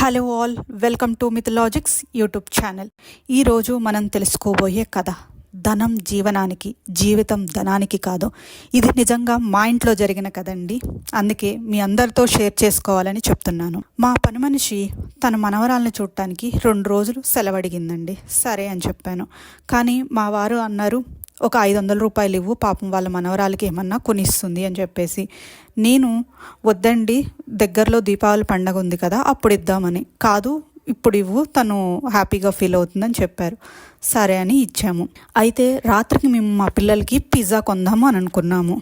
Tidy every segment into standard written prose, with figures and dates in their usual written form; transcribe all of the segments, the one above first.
Hello all, welcome to Mythologics YouTube channel. ఈరోజు మనం తెలుసుకోబోయే కథ ధనం జీవనానికి, జీవితం ధనానికి కాదు. ఇది నిజంగా మా ఇంట్లో జరిగిన కథ అండి. అందుకే మీ అందరితో షేర్ చేసుకోవాలని చెప్తున్నాను. మా పని మనిషి తన మనవరాలను చూడటానికి 2 రోజులు సెలవు అడిగిందండి. సరే అని చెప్పాను. కానీ మా వారు అన్నారు, ఒక 500 రూపాయలు ఇవ్వు, పాపం వాళ్ళ మనవరాలకి ఏమన్నా కొనిస్తుంది అని చెప్పేసి. నేను వద్దండి, దగ్గరలో దీపావళి పండగ ఉంది కదా అప్పుడు ఇద్దామని. కాదు, ఇప్పుడు ఇవ్వు, తను హ్యాపీగా ఫీల్ అవుతుందని చెప్పారు. సరే అని ఇచ్చాము. అయితే రాత్రికి మేము మా పిల్లలకి పిజ్జా కొందాము అని అనుకున్నాము.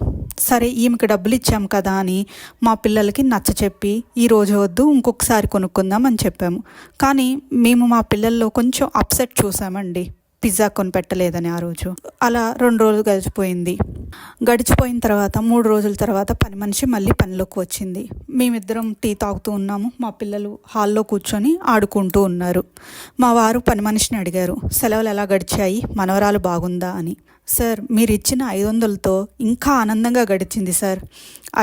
సరే, ఈమెకి డబ్బులు ఇచ్చాము కదా అని మా పిల్లలకి నచ్చ చెప్పి ఈరోజు వద్దు, ఇంకొకసారి కొనుక్కుందాం అని చెప్పాము. కానీ మేము మా పిల్లల్లో కొంచెం అప్సెట్ చూసామండి, పిజ్జా కొనిపెట్టలేదని. ఆ రోజు అలా 2 రోజులు గడిచిపోయిన తర్వాత 3 రోజుల తర్వాత పని మనిషి మళ్ళీ పనిలోకి వచ్చింది. మేమిద్దరం టీ తాగుతూ ఉన్నాము. మా పిల్లలు హాల్లో కూర్చొని ఆడుకుంటూ ఉన్నారు. మా వారు పని మనిషిని అడిగారు, సెలవులు ఎలా గడిచాయి, మనవరాలు బాగుందా అని. సార్, మీరు ఇచ్చిన 500లతో ఇంకా ఆనందంగా గడిచింది సార్.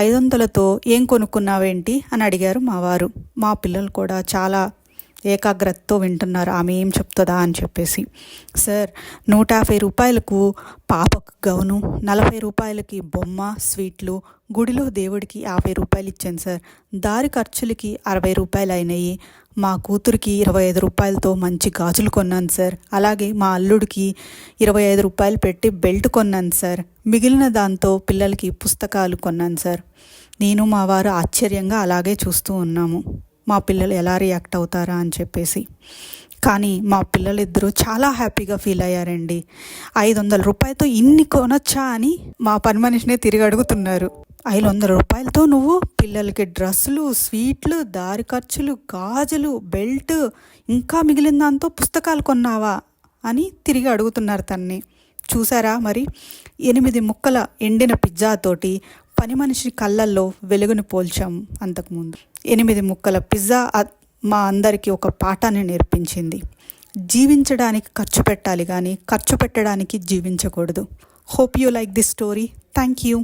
500లతో ఏం కొనుక్కున్నావేంటి అని అడిగారు మా వారు. మా పిల్లలు కూడా చాలా ఏకాగ్రతతో వింటున్నారు, ఆమె ఏం చెప్తుందా అని చెప్పేసి. సార్, 150 రూపాయలకు పాపకు గౌను, 40 రూపాయలకి బొమ్మ, స్వీట్లు, గుడిలో దేవుడికి 50 రూపాయలు ఇచ్చాను సార్. దారి ఖర్చులకి 60 రూపాయలు అయినాయి. మా కూతురికి 25 రూపాయలతో మంచి గాజులు కొన్నాను సార్. అలాగే మా అల్లుడికి 25 రూపాయలు పెట్టి బెల్ట్ కొన్నాను సార్. మిగిలిన దాంతో పిల్లలకి పుస్తకాలు కొన్నాను సార్. నేను మా వారు ఆశ్చర్యంగా అలాగే చూస్తూ ఉన్నాము, మా పిల్లలు ఎలా రియాక్ట్ అవుతారా అని చెప్పేసి. కానీ మా పిల్లలిద్దరూ చాలా హ్యాపీగా ఫీల్ అయ్యారండి. 500 రూపాయలతో ఇన్ని కొనొచ్చా అని మా పని మనిషినే తిరిగి అడుగుతున్నారు. 500 రూపాయలతో నువ్వు పిల్లలకి డ్రెస్సులు, స్వీట్లు, దారి ఖర్చులు, గాజులు, బెల్ట్, ఇంకా మిగిలిన దాంతో పుస్తకాలు కొన్నావా అని తిరిగి అడుగుతున్నారు తన్ని. చూసారా మరి, 8 ముక్కల ఎండిన పిజ్జాతోటి పని మనిషి కళ్ళల్లో వెలుగును పోల్చాం. అంతకుముందు 8 ముక్కల పిజ్జా మా అందరికీ ఒక పాఠాన్ని నేర్పించింది. జీవించడానికి ఖర్చు పెట్టాలి కానీ ఖర్చు పెట్టడానికి జీవించకూడదు. Hope you like this story. Thank you.